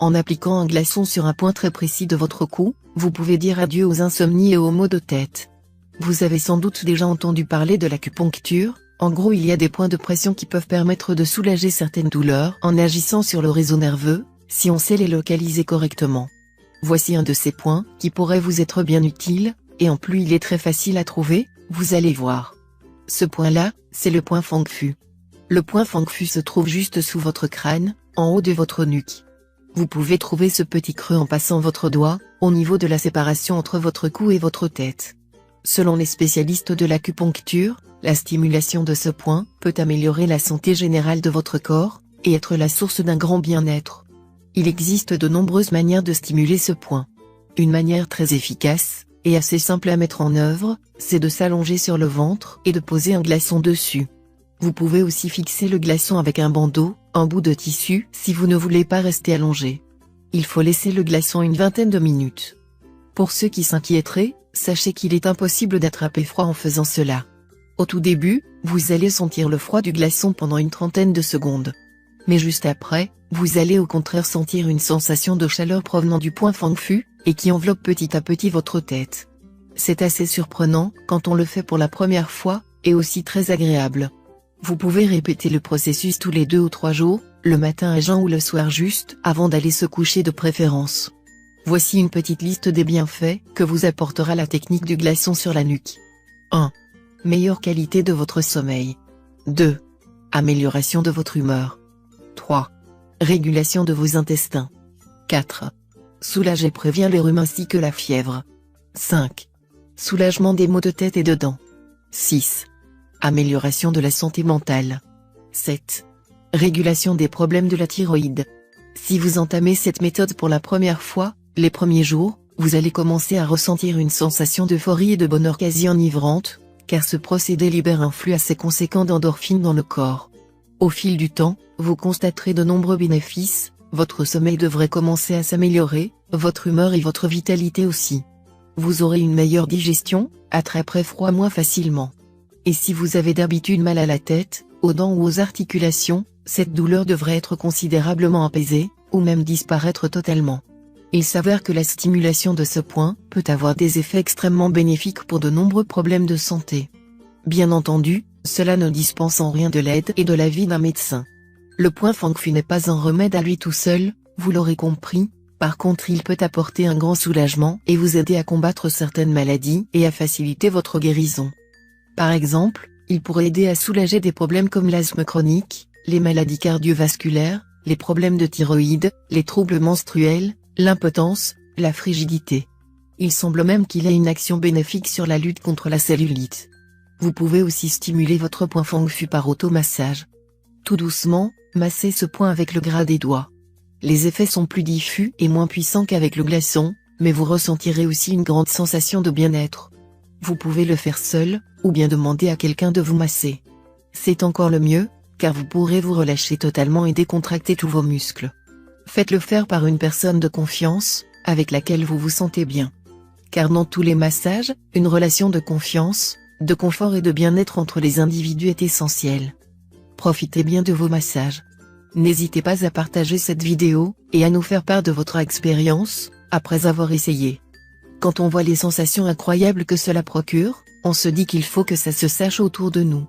En appliquant un glaçon sur un point très précis de votre cou, vous pouvez dire adieu aux insomnies et aux maux de tête. Vous avez sans doute déjà entendu parler de l'acupuncture. En gros, il y a des points de pression qui peuvent permettre de soulager certaines douleurs en agissant sur le réseau nerveux, si on sait les localiser correctement. Voici un de ces points qui pourrait vous être bien utile, et en plus il est très facile à trouver, vous allez voir. Ce point-là, c'est le point Feng Fu. Le point Feng Fu se trouve juste sous votre crâne, en haut de votre nuque. Vous pouvez trouver ce petit creux en passant votre doigt, au niveau de la séparation entre votre cou et votre tête. Selon les spécialistes de l'acupuncture, la stimulation de ce point peut améliorer la santé générale de votre corps, et être la source d'un grand bien-être. Il existe de nombreuses manières de stimuler ce point. Une manière très efficace, et assez simple à mettre en œuvre, c'est de s'allonger sur le ventre et de poser un glaçon dessus. Vous pouvez aussi fixer le glaçon avec un bandeau, un bout de tissu, si vous ne voulez pas rester allongé. Il faut laisser le glaçon une vingtaine de minutes. Pour ceux qui s'inquiéteraient, sachez qu'il est impossible d'attraper froid en faisant cela. Au tout début, vous allez sentir le froid du glaçon pendant une trentaine de secondes. Mais juste après, vous allez au contraire sentir une sensation de chaleur provenant du point Feng Fu, et qui enveloppe petit à petit votre tête. C'est assez surprenant quand on le fait pour la première fois, et aussi très agréable. Vous pouvez répéter le processus tous les 2 ou 3 jours, le matin à jeun ou le soir juste avant d'aller se coucher de préférence. Voici une petite liste des bienfaits que vous apportera la technique du glaçon sur la nuque. 1. Meilleure qualité de votre sommeil. 2. Amélioration de votre humeur. 3. Régulation de vos intestins. 4. Soulage et prévient le rhume ainsi que la fièvre. 5. Soulagement des maux de tête et de dents. 6. Amélioration de la santé mentale. 7. Régulation des problèmes de la thyroïde. Si vous entamez cette méthode pour la première fois, les premiers jours, vous allez commencer à ressentir une sensation d'euphorie et de bonheur quasi enivrante, car ce procédé libère un flux assez conséquent d'endorphines dans le corps. Au fil du temps, vous constaterez de nombreux bénéfices, votre sommeil devrait commencer à s'améliorer, votre humeur et votre vitalité aussi. Vous aurez une meilleure digestion, attraperez froid moins facilement. Et si vous avez d'habitude mal à la tête, aux dents ou aux articulations, cette douleur devrait être considérablement apaisée, ou même disparaître totalement. Il s'avère que la stimulation de ce point peut avoir des effets extrêmement bénéfiques pour de nombreux problèmes de santé. Bien entendu, cela ne dispense en rien de l'aide et de l'avis d'un médecin. Le point Feng Fu n'est pas un remède à lui tout seul, vous l'aurez compris, par contre il peut apporter un grand soulagement et vous aider à combattre certaines maladies et à faciliter votre guérison. Par exemple, il pourrait aider à soulager des problèmes comme l'asthme chronique, les maladies cardiovasculaires, les problèmes de thyroïde, les troubles menstruels, l'impotence, la frigidité. Il semble même qu'il ait une action bénéfique sur la lutte contre la cellulite. Vous pouvez aussi stimuler votre point Feng Fu par automassage. Tout doucement, massez ce point avec le gras des doigts. Les effets sont plus diffus et moins puissants qu'avec le glaçon, mais vous ressentirez aussi une grande sensation de bien-être. Vous pouvez le faire seul, ou bien demander à quelqu'un de vous masser. C'est encore le mieux, car vous pourrez vous relâcher totalement et décontracter tous vos muscles. Faites-le faire par une personne de confiance, avec laquelle vous vous sentez bien. Car dans tous les massages, une relation de confiance, de confort et de bien-être entre les individus est essentielle. Profitez bien de vos massages. N'hésitez pas à partager cette vidéo, et à nous faire part de votre expérience, après avoir essayé. Quand on voit les sensations incroyables que cela procure, on se dit qu'il faut que ça se sache autour de nous.